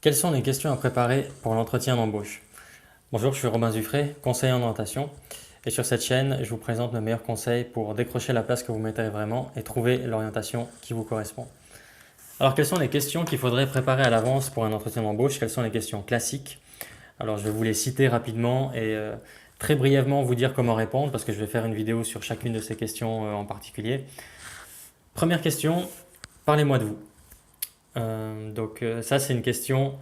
Quelles sont les questions à préparer pour l'entretien d'embauche? Bonjour, je suis Robin Zuffré, conseiller en orientation. Et sur cette chaîne, je vous présente mes meilleurs conseils pour décrocher la place que vous mériteriez vraiment et trouver l'orientation qui vous correspond. Alors, quelles sont les questions qu'il faudrait préparer à l'avance pour un entretien d'embauche? Quelles sont les questions classiques? Alors, je vais vous les citer rapidement et très brièvement vous dire comment répondre parce que je vais faire une vidéo sur chacune de ces questions en particulier. Première question, parlez-moi de vous. Ça, c'est une question.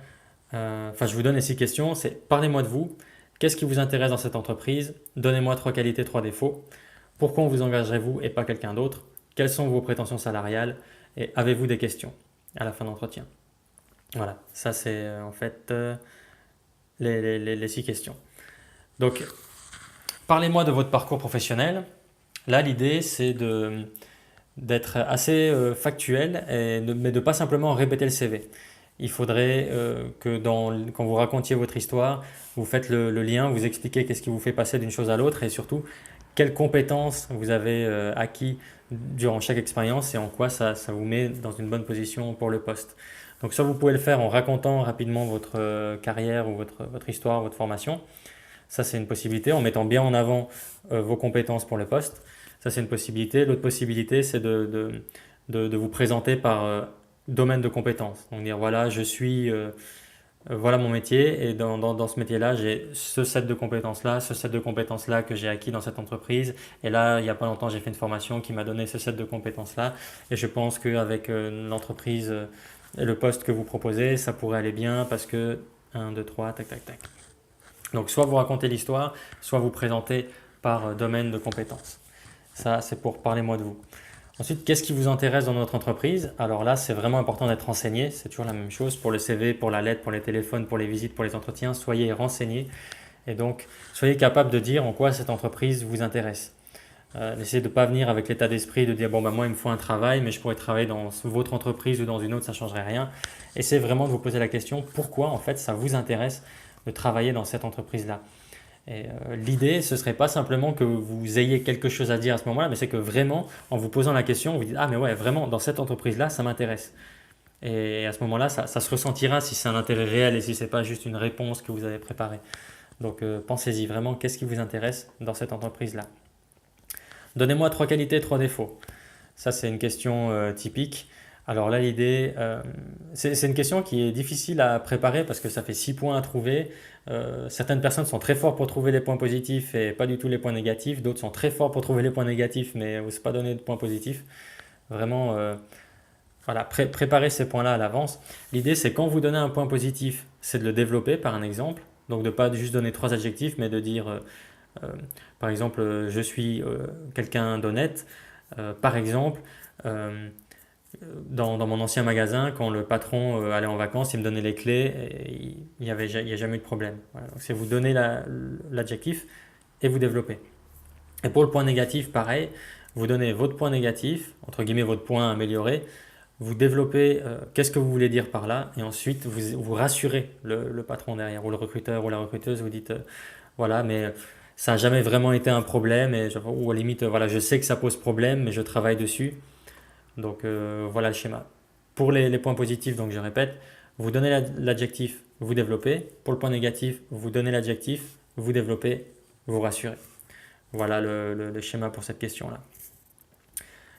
Je vous donne les 6 questions. C'est parlez-moi de vous. Qu'est-ce qui vous intéresse dans cette entreprise? Donnez-moi 3 qualités, 3 défauts. Pourquoi on vous engagerez-vous et pas quelqu'un d'autre? Quelles sont vos prétentions salariales? Et avez-vous des questions à la fin d'entretien? Voilà, ça c'est en fait les 6 questions. Donc, parlez-moi de votre parcours professionnel. Là, l'idée c'est d'être assez factuel, mais de pas simplement répéter le CV. Il faudrait quand vous racontiez votre histoire, vous faites le lien, vous expliquez qu'est-ce qui vous fait passer d'une chose à l'autre et surtout quelles compétences vous avez acquis durant chaque expérience et en quoi ça vous met dans une bonne position pour le poste. Donc ça, vous pouvez le faire en racontant rapidement votre carrière ou votre histoire, votre formation. Ça, c'est une possibilité, en mettant bien en avant vos compétences pour le poste. Ça, c'est une possibilité. L'autre possibilité, c'est de vous présenter par domaine de compétences. Donc dire, voilà, voilà mon métier et dans ce métier-là, j'ai ce set de compétences-là, ce set de compétences-là que j'ai acquis dans cette entreprise. Et là, il n'y a pas longtemps, j'ai fait une formation qui m'a donné ce set de compétences-là. Et je pense qu'avec l'entreprise et le poste que vous proposez, ça pourrait aller bien parce que 1, 2, 3, tac, tac, tac. Donc soit vous racontez l'histoire, soit vous présentez par domaine de compétences. Ça, c'est pour parler-moi de vous. Ensuite, qu'est-ce qui vous intéresse dans notre entreprise? Alors là, c'est vraiment important d'être renseigné. C'est toujours la même chose pour le CV, pour la lettre, pour les téléphones, pour les visites, pour les entretiens. Soyez renseigné et donc soyez capable de dire en quoi cette entreprise vous intéresse. N'essayez de ne pas venir avec l'état d'esprit de dire bon ben moi il me faut un travail mais je pourrais travailler dans votre entreprise ou dans une autre, ça ne changerait rien. Essayez vraiment de vous poser la question pourquoi en fait ça vous intéresse de travailler dans cette entreprise-là. Et l'idée, ce serait pas simplement que vous ayez quelque chose à dire à ce moment-là, mais c'est que vraiment, en vous posant la question, vous dites ah mais ouais vraiment dans cette entreprise-là, ça m'intéresse. Et à ce moment-là, ça se ressentira si c'est un intérêt réel et si c'est pas juste une réponse que vous avez préparée. Donc pensez-y vraiment, qu'est-ce qui vous intéresse dans cette entreprise-là? Donnez-moi 3 qualités, 3 défauts. Ça, c'est une question typique. Alors là, l'idée, c'est une question qui est difficile à préparer parce que ça fait 6 points à trouver. Certaines personnes sont très fortes pour trouver les points positifs et pas du tout les points négatifs. D'autres sont très forts pour trouver les points négatifs mais n'osent pas donner de points positifs. Vraiment, voilà, préparez ces points-là à l'avance. L'idée, c'est quand vous donnez un point positif, c'est de le développer par un exemple. Donc de ne pas juste donner 3 adjectifs, mais de dire, euh, par exemple, je suis quelqu'un d'honnête. Par exemple, euh, dans mon ancien magasin, quand le patron allait en vacances, il me donnait les clés et il n'y a jamais eu de problème. Voilà. Donc c'est vous donner l'adjectif et vous développez. Et pour le point négatif, pareil, vous donnez votre point négatif, entre guillemets votre point amélioré, vous développez qu'est-ce que vous voulez dire par là, et ensuite vous rassurez le patron derrière, ou le recruteur ou la recruteuse, vous dites voilà, mais ça n'a jamais vraiment été un problème, ou à la limite, voilà, je sais que ça pose problème, mais je travaille dessus. Donc voilà le schéma. Pour les points positifs, donc je répète, vous donnez l'adjectif, vous développez. Pour le point négatif, vous donnez l'adjectif, vous développez, vous rassurez. Voilà le schéma pour cette question-là.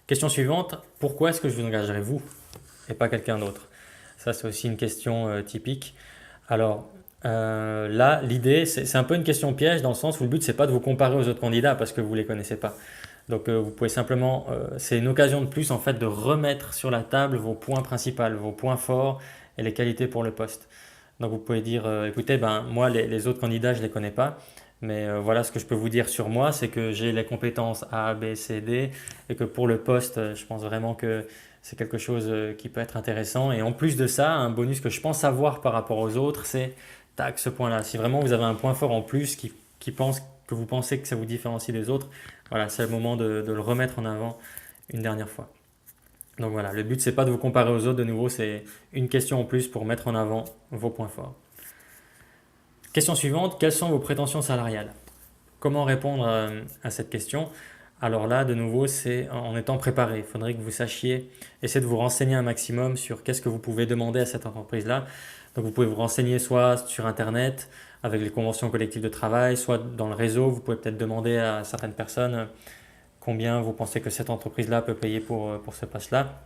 Question suivante, pourquoi est-ce que je vous engagerai vous et pas quelqu'un d'autre? Ça, c'est aussi une question typique. Alors là, l'idée, c'est un peu une question piège dans le sens où le but, c'est pas de vous comparer aux autres candidats parce que vous ne les connaissez pas. Donc vous pouvez simplement, c'est une occasion de plus en fait de remettre sur la table vos points principaux, vos points forts et les qualités pour le poste. Donc vous pouvez dire, écoutez, ben moi les autres candidats je les connais pas, mais voilà ce que je peux vous dire sur moi, c'est que j'ai les compétences A, B, C, D et que pour le poste, je pense vraiment que c'est quelque chose qui peut être intéressant. Et en plus de ça, un bonus que je pense avoir par rapport aux autres, c'est tac ce point-là. Si vraiment vous avez un point fort en plus que vous pensez que ça vous différencie des autres, voilà, c'est le moment de le remettre en avant une dernière fois. Donc voilà, le but c'est pas de vous comparer aux autres, de nouveau c'est une question en plus pour mettre en avant vos points forts. Question suivante, quelles sont vos prétentions salariales? Comment répondre à cette question? Alors là, de nouveau, c'est en étant préparé. Il faudrait que vous sachiez, essayez de vous renseigner un maximum sur qu'est-ce que vous pouvez demander à cette entreprise-là. Donc vous pouvez vous renseigner soit sur Internet avec les conventions collectives de travail, soit dans le réseau. Vous pouvez peut-être demander à certaines personnes combien vous pensez que cette entreprise-là peut payer pour ce poste-là.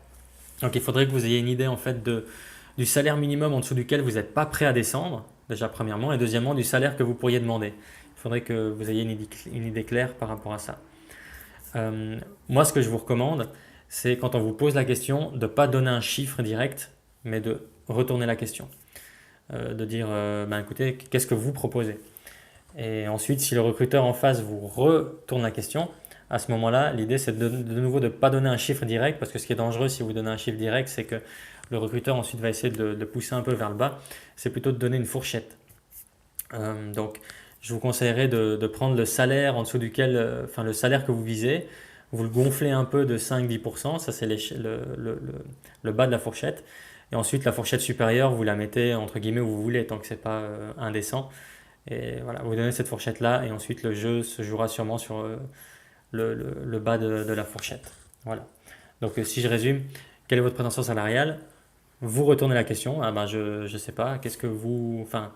Donc il faudrait que vous ayez une idée en fait du salaire minimum en dessous duquel vous n'êtes pas prêt à descendre, déjà premièrement, et deuxièmement du salaire que vous pourriez demander. Il faudrait que vous ayez une idée claire par rapport à ça. Moi, ce que je vous recommande, c'est quand on vous pose la question, de ne pas donner un chiffre direct, mais de retourner la question. De dire, ben, écoutez, qu'est-ce que vous proposez? Et ensuite, si le recruteur en face vous retourne la question, à ce moment-là, l'idée c'est de nouveau de ne pas donner un chiffre direct, parce que ce qui est dangereux si vous donnez un chiffre direct, c'est que le recruteur ensuite va essayer de le pousser un peu vers le bas. C'est plutôt de donner une fourchette. Donc, je vous conseillerais de prendre le salaire en dessous duquel, enfin le salaire que vous visez, vous le gonflez un peu de 5-10%, ça c'est le bas de la fourchette. Et ensuite, la fourchette supérieure, vous la mettez entre guillemets où vous voulez, tant que c'est pas indécent. Et voilà, vous donnez cette fourchette-là, et ensuite le jeu se jouera sûrement sur le bas de la fourchette. Voilà. Donc si je résume, quelle est votre prétention salariale? Vous retournez la question. Ah ben je sais pas, qu'est-ce que vous... Enfin,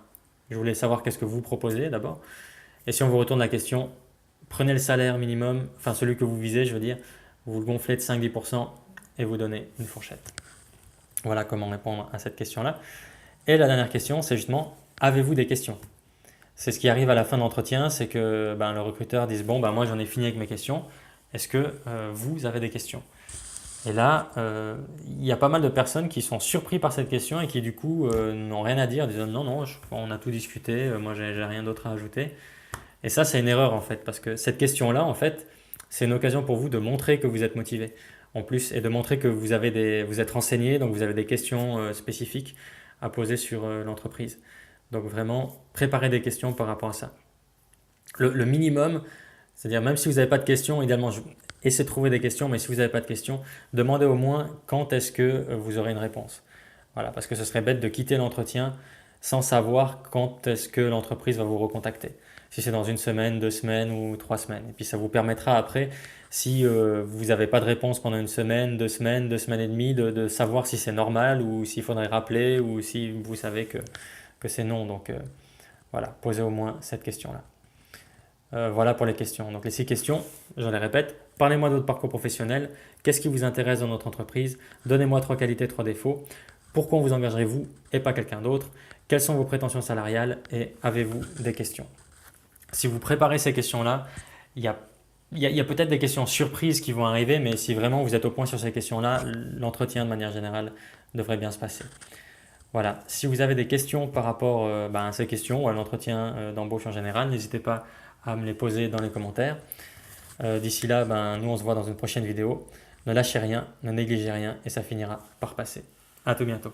je voulais savoir qu'est-ce que vous proposez d'abord. Et si on vous retourne la question, prenez le salaire minimum, enfin celui que vous visez, je veux dire, vous le gonflez de 5-10% et vous donnez une fourchette. Voilà comment répondre à cette question-là. Et la dernière question, c'est justement, avez-vous des questions? C'est ce qui arrive à la fin de l'entretien, c'est que ben, le recruteur dise, bon, ben, moi j'en ai fini avec mes questions, est-ce que vous avez des questions? Et là, il y a pas mal de personnes qui sont surpris par cette question et qui du coup n'ont rien à dire, disent non, non, on a tout discuté, moi j'ai rien d'autre à ajouter. Et ça, c'est une erreur en fait, parce que cette question-là, en fait, c'est une occasion pour vous de montrer que vous êtes motivé, en plus, et de montrer que vous êtes renseigné, donc vous avez des questions spécifiques à poser sur l'entreprise. Donc vraiment, préparez des questions par rapport à ça. Le minimum, c'est-à-dire même si vous n'avez pas de questions, idéalement, essayez de trouver des questions, mais si vous n'avez pas de questions, demandez au moins quand est-ce que vous aurez une réponse. Voilà, parce que ce serait bête de quitter l'entretien sans savoir quand est-ce que l'entreprise va vous recontacter. Si c'est dans une semaine, 2 semaines ou 3 semaines. Et puis ça vous permettra après, si vous n'avez pas de réponse pendant une semaine, 2 semaines, 2 semaines et demie, de savoir si c'est normal ou s'il faudrait rappeler ou si vous savez que c'est non. Donc voilà, posez au moins cette question-là. Voilà pour les questions. Donc les 6 questions, je les répète. Parlez-moi de votre parcours professionnel. Qu'est-ce qui vous intéresse dans notre entreprise? Donnez-moi 3 qualités, 3 défauts. Pourquoi vous engagerez-vous et pas quelqu'un d'autre? Quelles sont vos prétentions salariales et avez-vous des questions? Si vous préparez ces questions-là, il y a peut-être des questions surprises qui vont arriver, mais si vraiment vous êtes au point sur ces questions-là, l'entretien de manière générale devrait bien se passer. Voilà, si vous avez des questions par rapport à ces questions ou à l'entretien d'embauche en général, n'hésitez pas à me les poser dans les commentaires. D'ici là, nous on se voit dans une prochaine vidéo. Ne lâchez rien, ne négligez rien et ça finira par passer. À tout bientôt.